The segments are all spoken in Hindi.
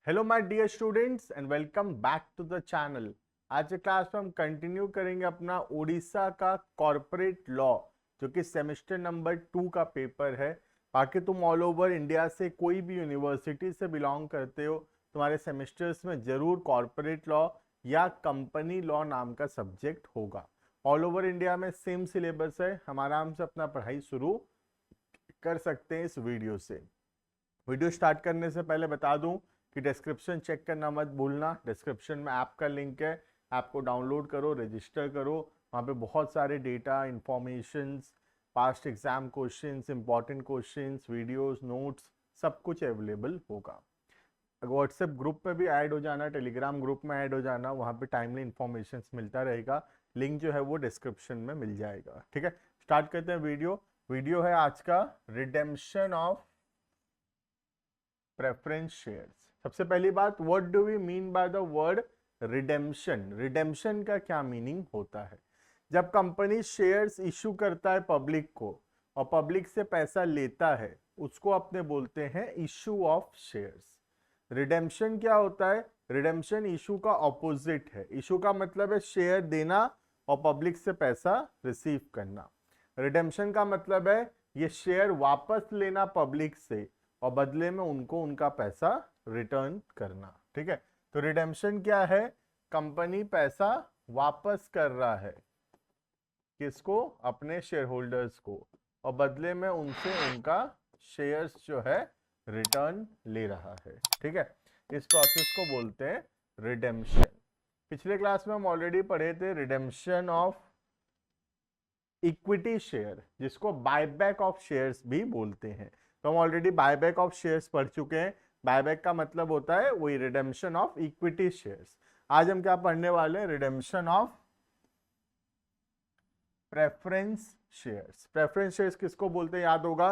Hello my dear students and welcome back to the channel. आज के क्लास में हम कंटिन्यू करेंगे अपना ओडिशा का कॉर्पोरेट लॉ, जो कि सेमेस्टर नंबर 2 का पेपर है। बाकी तुम ऑल ओवर इंडिया से कोई भी यूनिवर्सिटी से बिलोंग करते हो, तुम्हारे सेमेस्टर्स में जरूर कॉर्पोरेट लॉ या कंपनी लॉ नाम का सब्जेक्ट होगा। ऑल ओवर इंडिया में सेम सिलेबस है, हम आराम से अपना पढ़ाई शुरू कर सकते हैं इस वीडियो से। वीडियो स्टार्ट करने से पहले बता दूं कि डिस्क्रिप्शन चेक करना मत भूलना। डिस्क्रिप्शन में ऐप का लिंक है, ऐप को डाउनलोड करो, रजिस्टर करो। वहाँ पे बहुत सारे data, informations, past exam questions, important questions, videos, notes, सब कुछ अवेलेबल होगा। व्हाट्सएप ग्रुप पे भी ऐड हो जाना, टेलीग्राम ग्रुप में ऐड हो जाना, वहाँ पे टाइमली इंफॉर्मेशन मिलता रहेगा। लिंक जो है वो डिस्क्रिप्शन में मिल जाएगा। ठीक है, स्टार्ट करते हैं वीडियो है आज का रिडेम्पशन ऑफ प्रेफरेंस शेयर्स। सबसे पहली बात, what do we mean by the word redemption? Redemption का क्या मीनिंग होता है? जब कंपनी शेयर्स इशू करता है पब्लिक को और पब्लिक से पैसा लेता है, उसको अपने बोलते हैं इशू ऑफ शेयर्स। रिडेम्पशन क्या होता है? रिडेम्पशन इशू का ऑपोजिट है। इशू का मतलब है शेयर देना और पब्लिक से पैसा रिसीव करना। रिडेम्पशन का मतलब है ये शेयर वापस लेना पब्लिक से और बदले में उनको उनका पैसा रिटर्न करना। ठीक है, तो रिडेम्पशन क्या है? कंपनी पैसा वापस कर रहा है, किसको? अपने शेयर होल्डर्स को, और बदले में उनसे उनका शेयर्स जो है रिटर्न ले रहा है। ठीक है, इस प्रोसेस को बोलते हैं रिडेम्पशन। पिछले क्लास में हम ऑलरेडी पढ़े थे रिडेम्पशन ऑफ इक्विटी शेयर, जिसको बायबैक ऑफ शेयर्स भी बोलते हैं। तो हम ऑलरेडी बायबैक ऑफ शेयर्स पढ़ चुके हैं। बायबैक का मतलब होता है वही रिडेम्पशन ऑफ इक्विटी शेयर्स। आज हम क्या पढ़ने वाले हैं? Redemption of preference shares. Preference shares किसको बोलते हैं? याद होगा,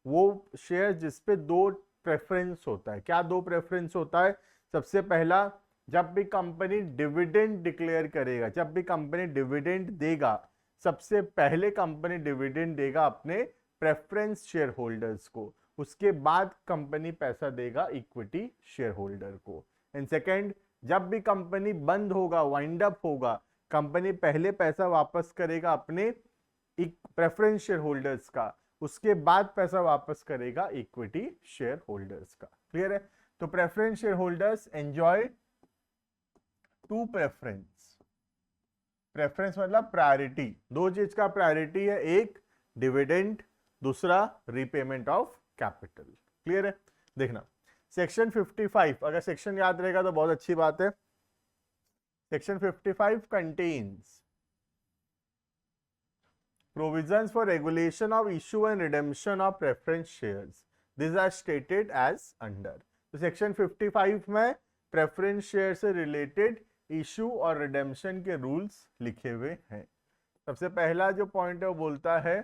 वो शेयर जिसपे दो प्रेफरेंस होता है। क्या दो प्रेफरेंस होता है? सबसे पहला, जब भी कंपनी डिविडेंड डिक्लेयर करेगा, जब भी कंपनी डिविडेंड देगा, सबसे पहले कंपनी डिविडेंड देगा अपने प्रेफरेंस शेयर होल्डर्स को, उसके बाद कंपनी पैसा देगा इक्विटी शेयर होल्डर को। एंड सेकेंड, जब भी कंपनी बंद होगा, वाइंड अप होगा, कंपनी पहले पैसा वापस करेगा अपने प्रेफरेंस शेयर होल्डर्स का, उसके बाद पैसा वापस करेगा इक्विटी शेयर होल्डर्स का। क्लियर है? तो preference share holders enjoy to preference. Preference मतलब प्रायोरिटी। दो चीज का प्रायोरिटी है, एक डिविडेंड, दूसरा रीपेमेंट ऑफ कैपिटल। क्लियर है? देखना सेक्शन 55, अगर सेक्शन याद रहेगा तो बहुत अच्छी बात है। Section 55 contains provisions for regulation of issue and redemption of preference shares. These are stated as under. तो सेक्शन 55 में प्रेफरेंस शेयर से रिलेटेड इशू और रिडेम्पशन के रूल्स लिखे हुए हैं। सबसे पहला जो पॉइंट है वो बोलता है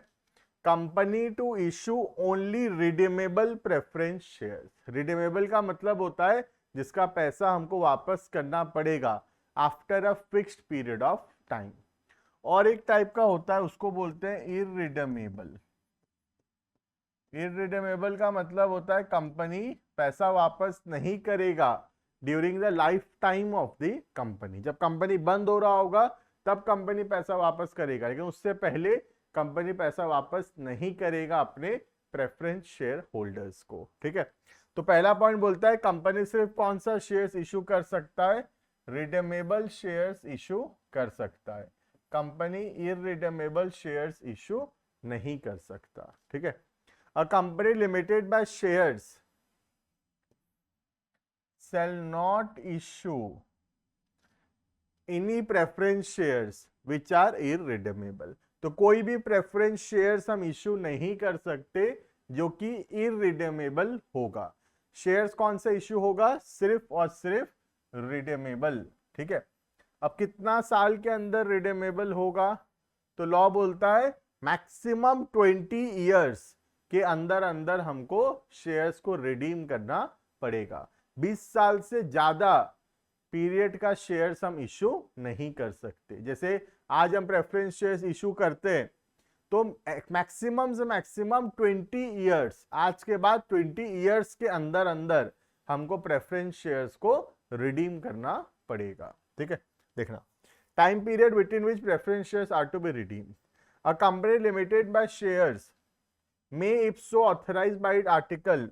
company to issue only redeemable preference shares. Redeemable का मतलब होता है जिसका पैसा हमको वापस करना पड़ेगा after a fixed period of time. और एक टाइप का होता है, उसको बोलते हैं इररिडीमेबल। इररिडीमेबल का मतलब होता है कंपनी पैसा वापस नहीं करेगा during the life time of the company. जब कंपनी बंद हो रहा होगा तब कंपनी पैसा वापस करेगा, लेकिन उससे पहले कंपनी पैसा वापस नहीं करेगा अपने प्रेफरेंस शेयर होल्डर्स को। ठीक है, तो पहला पॉइंट बोलता है कंपनी सिर्फ कौन सा शेयर्स इशू कर सकता है? रिडीमेबल शेयर्स इशू कर सकता है। कंपनी इररिडीमेबल शेयर्स इशू नहीं कर सकता। ठीक है, अ company limited buy shares shall not issue any preference shares which are irredeemable। तो कोई भी प्रेफरेंस शेयर्स हम इशू नहीं कर सकते जो कि इररिडीमेबल होगा। शेयर्स कौन सा इशू होगा? सिर्फ और सिर्फ रिडीमेबल। ठीक है, अब कितना साल के अंदर रिडीमेबल होगा? तो लॉ बोलता है मैक्सिमम 20 ईयर्स के अंदर अंदर हमको शेयर्स को रिडीम करना पड़ेगा। 20 साल से ज्यादा पीरियड का शेयर्स हम इशू नहीं कर सकते। जैसे आज हम प्रेफरेंस शेयर्स इशू करते हैं तो मैक्सिमम से मैक्सिमम 20 ईयर्स, आज के बाद 20 ईयर्स के अंदर अंदर हमको प्रेफरेंस शेयर्स को रिडीम करना पड़ेगा। ठीक है, देखना time period within which preference shares are to be redeem. A company limited buy shares may, if so authorized by article,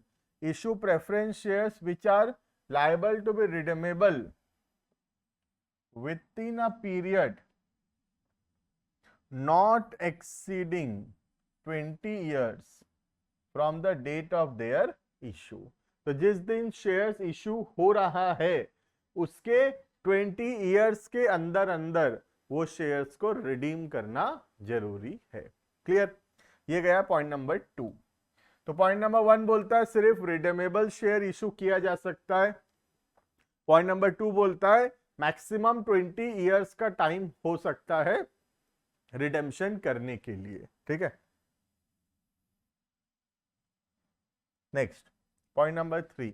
issue preference shares which are liable to be redeemable within a period not exceeding 20 years from the date of their issue। तो जिस दिन शेयर्स इशू हो रहा है उसके 20 इयर्स के अंदर अंदर वो शेयर्स को रिडीम करना जरूरी है। क्लियर, ये गया पॉइंट नंबर 2। तो पॉइंट नंबर 1 बोलता है सिर्फ रिडीमेबल शेयर इशू किया जा सकता है। पॉइंट नंबर 2 बोलता है मैक्सिमम 20 इयर्स का टाइम हो सकता है रिडेम्पशन करने के लिए। ठीक है, next point number 3,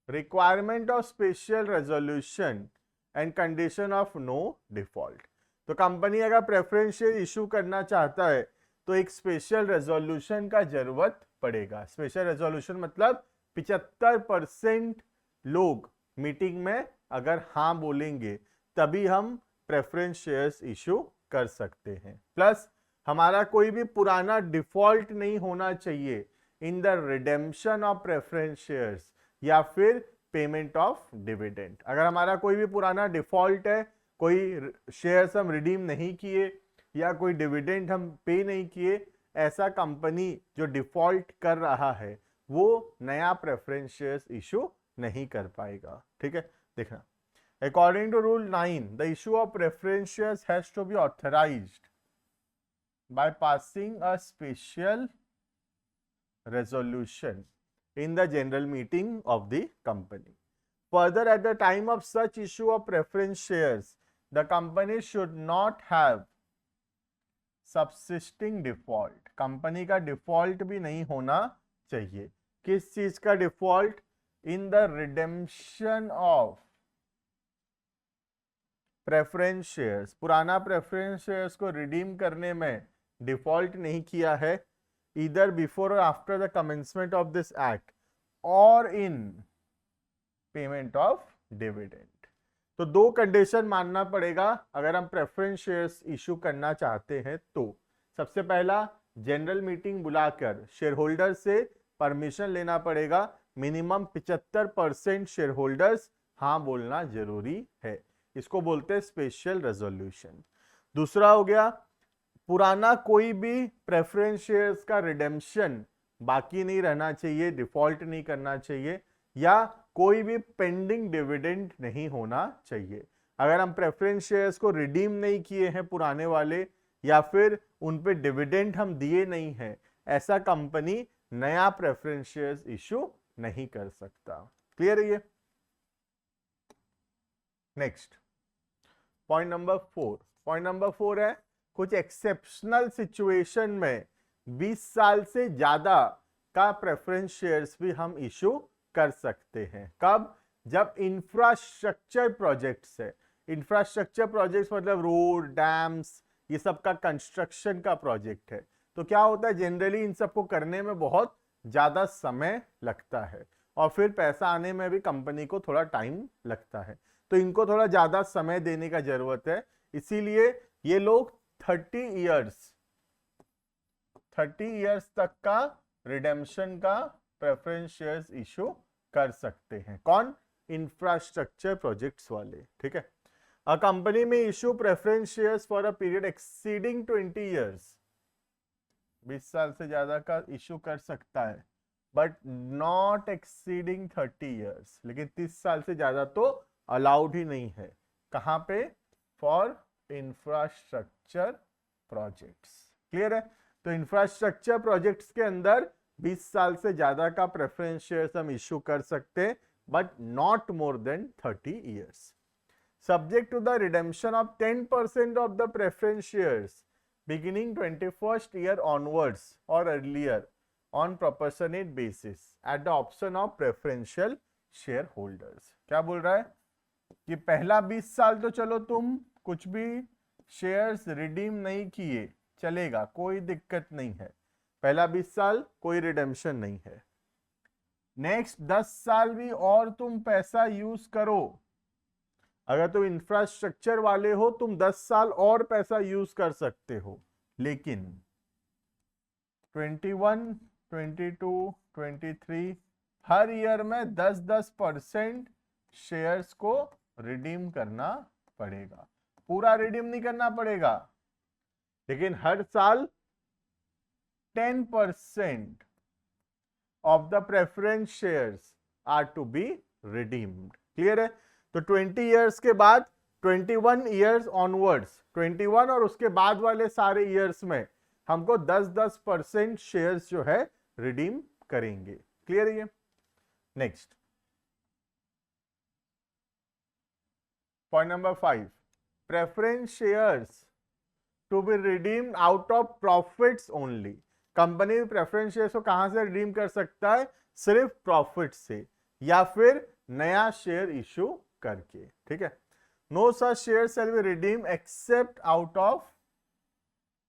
requirement of special resolution and condition of no default. तो कंपनी अगर प्रेफरेंस शेयर इशू करना चाहता है तो एक स्पेशल रेजोल्यूशन का जरूरत पड़ेगा। स्पेशल रेजोल्यूशन मतलब 75% लोग मीटिंग में अगर हाँ बोलेंगे तभी हम प्रेफरेंस शेयर्स इशू कर सकते हैं। प्लस हमारा कोई भी पुराना डिफॉल्ट नहीं होना चाहिए in the redemption of preference shares या फिर पेमेंट ऑफ डिविडेंड। अगर हमारा कोई भी पुराना डिफॉल्ट है, कोई शेयर्स हम रिडीम नहीं किए या कोई डिविडेंड हम पे नहीं किए, ऐसा कंपनी जो डिफॉल्ट कर रहा है वो नया प्रेफरेंस शेयर्स इशू नहीं कर पाएगा। ठीक है, देखना according to rule 9 the issue of preference shares has to be authorised by passing a special resolution in the general meeting of the company. Further, at the time of such issue of preference shares, the company should not have subsisting default. Company का डिफॉल्ट भी नहीं होना चाहिए। किस चीज का default? In the redemption of preference shares. पुराना प्रेफरेंस शेयर्स को रिडीम करने में डिफॉल्ट नहीं किया है, either before or after the commencement of this act or in payment of dividend। तो दो कंडीशन मानना पड़ेगा अगर हम प्रेफरेंस शेयर्स इशू करना चाहते हैं तो। सबसे पहला, जनरल मीटिंग बुलाकर शेयर होल्डर से परमिशन लेना पड़ेगा। मिनिमम 75% शेयर होल्डर्स हाँ बोलना जरूरी है, इसको बोलते हैं स्पेशल रेजोल्यूशन। दूसरा हो गया, पुराना कोई भी प्रेफरेंस शेयर्स का रिडेम्पशन बाकी नहीं रहना चाहिए, डिफॉल्ट नहीं करना चाहिए, या कोई भी पेंडिंग डिविडेंड नहीं होना चाहिए। अगर हम प्रेफरेंस शेयर्स को रिडीम नहीं किए हैं पुराने वाले, या फिर उन पे डिविडेंड हम दिए नहीं है, ऐसा कंपनी नया प्रेफरेंस शेयर्स इशू नहीं कर सकता। क्लियर है ये? Next point number 4। Point number 4 है कुछ एक्सेप्शनल सिचुएशन में 20 साल से ज्यादा का प्रेफरेंस शेयर्स भी हम इशू कर सकते हैं। कब? जब इंफ्रास्ट्रक्चर प्रोजेक्ट्स है। इंफ्रास्ट्रक्चर प्रोजेक्ट्स मतलब रोड, डैम्स, ये सब का कंस्ट्रक्शन का प्रोजेक्ट है। तो क्या होता है, जनरली इन सबको करने में बहुत ज्यादा समय लगता है और फिर पैसा आने में भी कंपनी को थोड़ा टाइम लगता है, तो इनको थोड़ा ज्यादा समय देने का जरूरत है। इसीलिए ये लोग 30 इयर्स तक का रिडेम्पशन का प्रेफरेंस शेयर्स इशू कर सकते हैं। कौन? इंफ्रास्ट्रक्चर प्रोजेक्ट्स वाले। ठीक है, अ कंपनी में issue preference shares for a period exceeding 20 years. 20 साल से ज्यादा का इशू कर सकता है, बट नॉट एक्सीडिंग 30 इयर्स। लेकिन 30 साल से ज्यादा तो अलाउड ही नहीं है। कहां पे? For infrastructure projects. क्लियर है? तो इंफ्रास्ट्रक्चर प्रोजेक्ट्स के अंदर 20 साल से ज्यादा का प्रेफरेंस शेयर्स हम इशू कर सकते हैं, but not more than 30 years. Subject to the redemption of 10% of the preference shares beginning 21st year onwards और earlier on proportionate basis at the option of preferential shareholders. क्या बोल रहा है कि पहला 20 साल तो चलो तुम कुछ भी शेयर्स रिडीम नहीं किए, चलेगा, कोई दिक्कत नहीं है। पहला 20 साल कोई रिडेम्पशन नहीं है। नेक्स्ट 10 साल भी और तुम पैसा यूज करो। अगर तुम इंफ्रास्ट्रक्चर वाले हो तुम 10 साल और पैसा यूज कर सकते हो, लेकिन 21, 22, 23 हर ईयर में 10-10% शेयर्स को रिडीम करना पड़ेगा। पूरा रिडीम नहीं करना पड़ेगा, लेकिन हर साल 10% of the preference shares are to be redeemed. Clear है? तो 20 इयर्स के बाद 21 इयर्स ऑनवर्ड्स, 21 और उसके बाद वाले सारे इयर्स में हमको 10-10% शेयर्स जो है रिडीम करेंगे। क्लियर है? Next point number 5, preference shares to be redeemed out of profits only. Company preference shares को कहां से रिडीम कर सकता है? सिर्फ प्रॉफिट से या फिर नया शेयर इशू करके। ठीक है? No such share shall be redeem except out of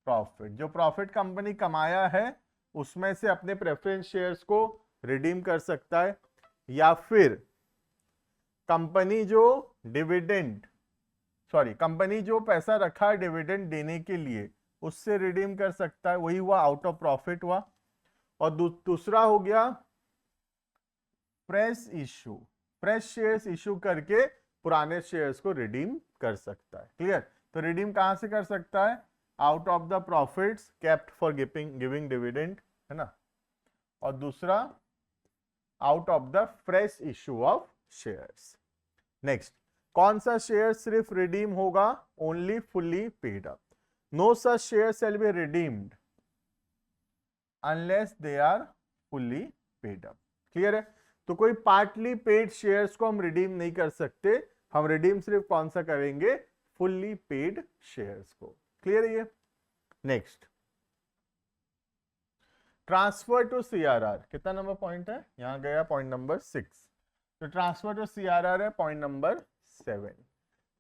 profit. जो प्रॉफिट कंपनी कमाया है उसमें से अपने प्रेफरेंस शेयर्स को रिडीम कर सकता है, या फिर कंपनी जो पैसा रखा है डिविडेंड देने के लिए उससे रिडीम कर सकता है। वही हुआ आउट ऑफ प्रॉफिट हुआ। और दूसरा हो गया fresh issue, fresh shares issue करके पुराने शेयर्स को रिडीम कर सकता है। क्लियर? तो रिडीम कहां से कर सकता है? Out of the profits kept for giving dividend, है ना। और दूसरा out of the fresh issue of shares. Next, कौन सा शेयर सिर्फ रिडीम होगा? Only fully paid up. No such share shall be redeemed unless they are fully paid up. Clear है? तो कोई पार्टली पेड शेयर्स को हम रिडीम नहीं कर सकते। हम रिडीम सिर्फ कौन सा करेंगे? फुल्ली पेड शेयर्स को। क्लियर है ये? Next, transfer to CRR. कितना नंबर पॉइंट है? यहां गया पॉइंट नंबर 6। तो ट्रांसफर टू सीआरआर है पॉइंट नंबर 7।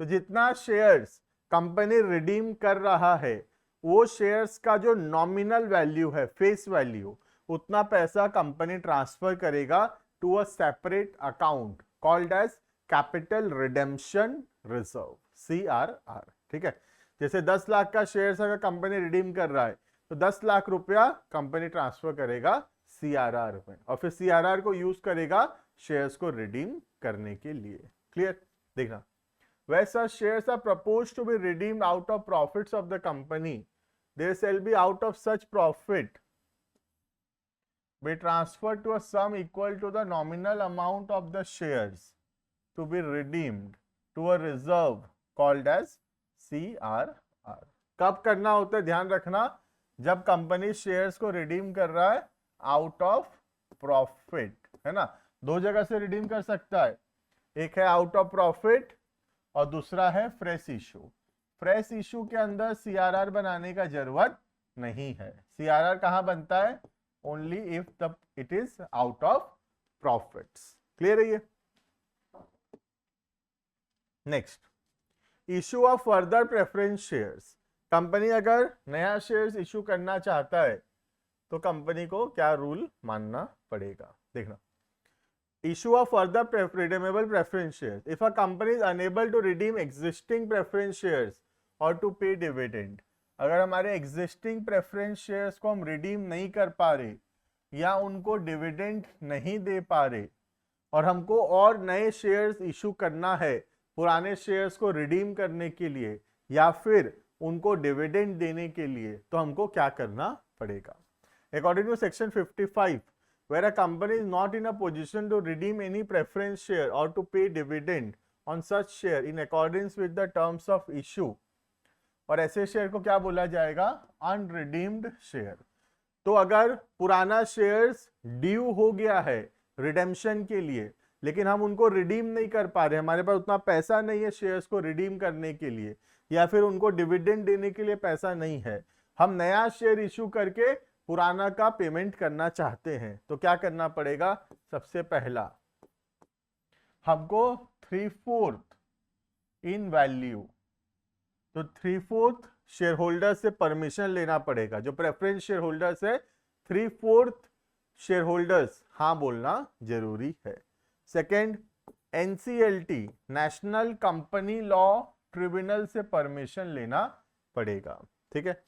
तो जितना शेयर्स कंपनी रिडीम कर रहा है वो शेयर्स का जो नॉमिनल वैल्यू है, फेस वैल्यू, उतना पैसा कंपनी ट्रांसफर करेगा to a separate account called as capital redemption reserve, CRR। ठीक है? जैसे 10 लाख का शेयर्स अगर कंपनी रिडीम कर रहा है तो 10 लाख रुपया कंपनी ट्रांसफर करेगा CRR में, और फिर CRR को यूज करेगा शेयर्स को रिडीम करने के लिए। क्लियर? देखना, वैसा shares are proposed to be redeemed out of profits of the company, there shall be out of such profit be transferred to a sum equal to the nominal amount of the shares to be redeemed to a reserve called as CRR। कब करना होता है? ध्यान रखना, जब कंपनी शेयर्स को रिडीम कर रहा है आउट ऑफ प्रॉफिट, है ना। दो जगह से रिडीम कर सकता है, एक है आउट ऑफ प्रॉफिट और दूसरा है फ्रेश इशू। फ्रेश इशू के अंदर CRR बनाने का जरूरत नहीं है। CRR कहां बनता है? only if it is out of profits। clear है ये? next, issue of further preference shares। Company अगर नया शेयर्स इशू करना चाहता है तो कंपनी को क्या रूल मानना पड़ेगा? देखना, issue of further redeemable preference shares if a company is unable to redeem existing preference shares or to pay dividend। अगर हमारे एग्जिस्टिंग प्रेफरेंस शेयर्स को हम रिडीम नहीं कर पा रहे या उनको डिविडेंड नहीं दे पा रहे और हमको और नए शेयर्स इशू करना है पुराने शेयर्स को रिडीम करने के लिए या फिर उनको डिविडेंड देने के लिए, तो हमको क्या करना पड़ेगा? According to section 55, where a company is not in a position to redeem any preference share or to pay dividend on such share in accordance with the terms of issue, और ऐसे शेयर को क्या बोला जाएगा? अनरिडीम्ड शेयर। तो अगर पुराना शेयर्स ड्यू हो गया है रिडेम्पशन के लिए लेकिन हम उनको रिडीम नहीं कर पा रहे, हमारे पास उतना पैसा नहीं है शेयर्स को रिडीम करने के लिए या फिर उनको डिविडेंड देने के लिए पैसा नहीं है, हम नया शेयर इशू करके पुराना का पेमेंट करना चाहते हैं, तो क्या करना पड़ेगा? सबसे पहला हमको 3/4 इन वैल्यू, तो 3/4 शेयर होल्डर से परमिशन लेना पड़ेगा। जो प्रेफरेंस शेयर होल्डर्स है 3/4 शेयर होल्डर्स हाँ बोलना जरूरी है। Second, NCLT national company law tribunal से परमिशन लेना पड़ेगा। ठीक है।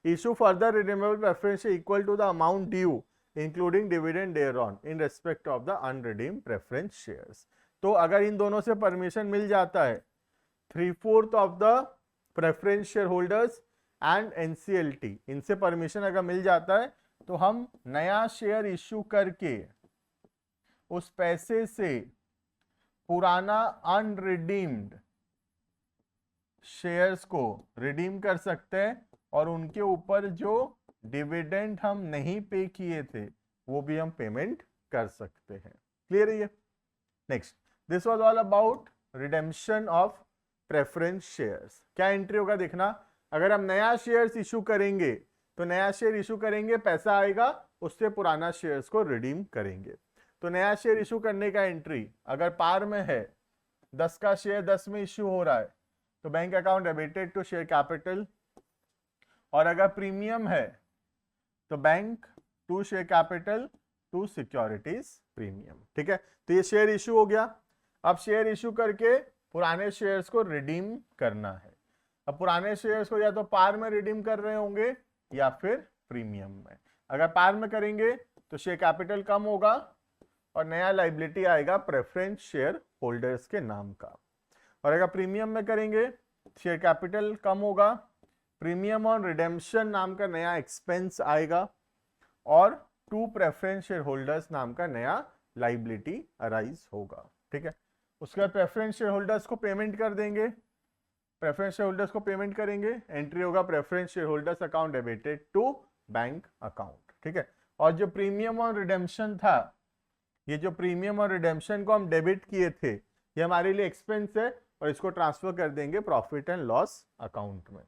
Issue further redeemable preference equal to the amount due including dividend thereon in respect of the unredeemed preference shares. तो अगर इन दोनों से परमिशन मिल जाता है, 3/4 of the preference share holders and NCLT, इनसे परमिशन अगर मिल जाता है तो हम नया शेयर इश्यू करके उस पैसे से पुराना अनरिडीम्ड शेयर्स को रिडीम कर सकते हैं और उनके ऊपर जो डिविडेंड हम नहीं पे किए थे वो भी हम पेमेंट कर सकते हैं। क्लियर है ये? Next, this was all about redemption of preference shares. क्या एंट्री होगा देखना, अगर हम नया शेयर्स इशू करेंगे तो नया शेयर इशू करेंगे, पैसा आएगा, उससे पुराना शेयर्स को रिडीम करेंगे। तो नया शेयर इशू करने का एंट्री अगर पार में है, 10 का शेयर 10 में इशू हो रहा है तो bank account debited to share capital, और अगर प्रीमियम है तो bank to share capital to securities premium. ठीक है, तो ये शेयर इशू हो गया। अब शेयर इशू करके पुराने शेयर्स को रिडीम करना है। अब पुराने शेयर्स को या तो पार में रिडीम कर रहे होंगे या फिर प्रीमियम में। अगर पार में करेंगे तो शेयर कैपिटल कम होगा और नया लाइबिलिटी आएगा प्रेफरेंस शेयर होल्डर्स के नाम का। और अगर प्रीमियम में करेंगे, शेयर कैपिटल कम होगा, प्रीमियम ऑन रिडेम्पशन नाम का नया एक्सपेंस आएगा और टू प्रेफरेंस शेयर होल्डर्स नाम का नया लाइबिलिटी अराइज होगा। ठीक है, उसके बाद प्रेफरेंस शेयर होल्डर्स को पेमेंट कर देंगे, प्रेफरेंस शेयर होल्डर्स को पेमेंट करेंगे, एंट्री होगा preference share holders account debited to bank account. ठीक है, और जो प्रीमियम ऑन रिडेम्पशन था, ये जो प्रीमियम और रिडेम्पशन को हम डेबिट किए थे, ये हमारे लिए एक्सपेंस है और इसको ट्रांसफर कर देंगे प्रॉफिट एंड लॉस अकाउंट में।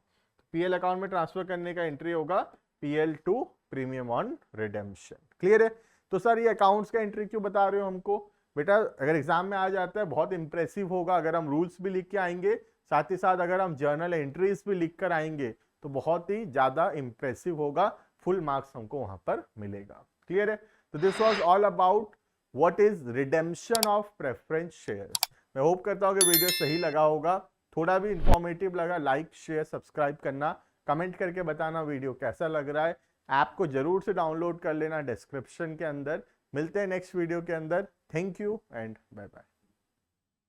पीएल अकाउंट में ट्रांसफर करने का एंट्री होगा PL to premium on redemption. Clear है? तो सर ये अकाउंट्स का एंट्री क्यों बता रहे हो हमको? बेटा अगर एग्जाम में आ जाता है बहुत इंप्रेसिव होगा अगर हम रूल्स भी लिख के आएंगे, साथ ही साथ अगर हम जर्नल एंट्रीज भी लिख कर आएंगे तो बहुत ही ज्यादा इंप्रेसिव होगा, फुल मार्क्स हमको वहां पर मिलेगा। क्लियर है? तो this was all about what is redemption of preference shares. मैं होप करता हूँ कि वीडियो सही लगा होगा, थोड़ा भी इंफॉर्मेटिव लगा, लाइक शेयर सब्सक्राइब करना, कमेंट करके बताना वीडियो कैसा लग रहा है। ऐप को जरूर से डाउनलोड कर लेना डिस्क्रिप्शन के अंदर। मिलते हैं नेक्स्ट वीडियो के अंदर। Thank you and bye bye.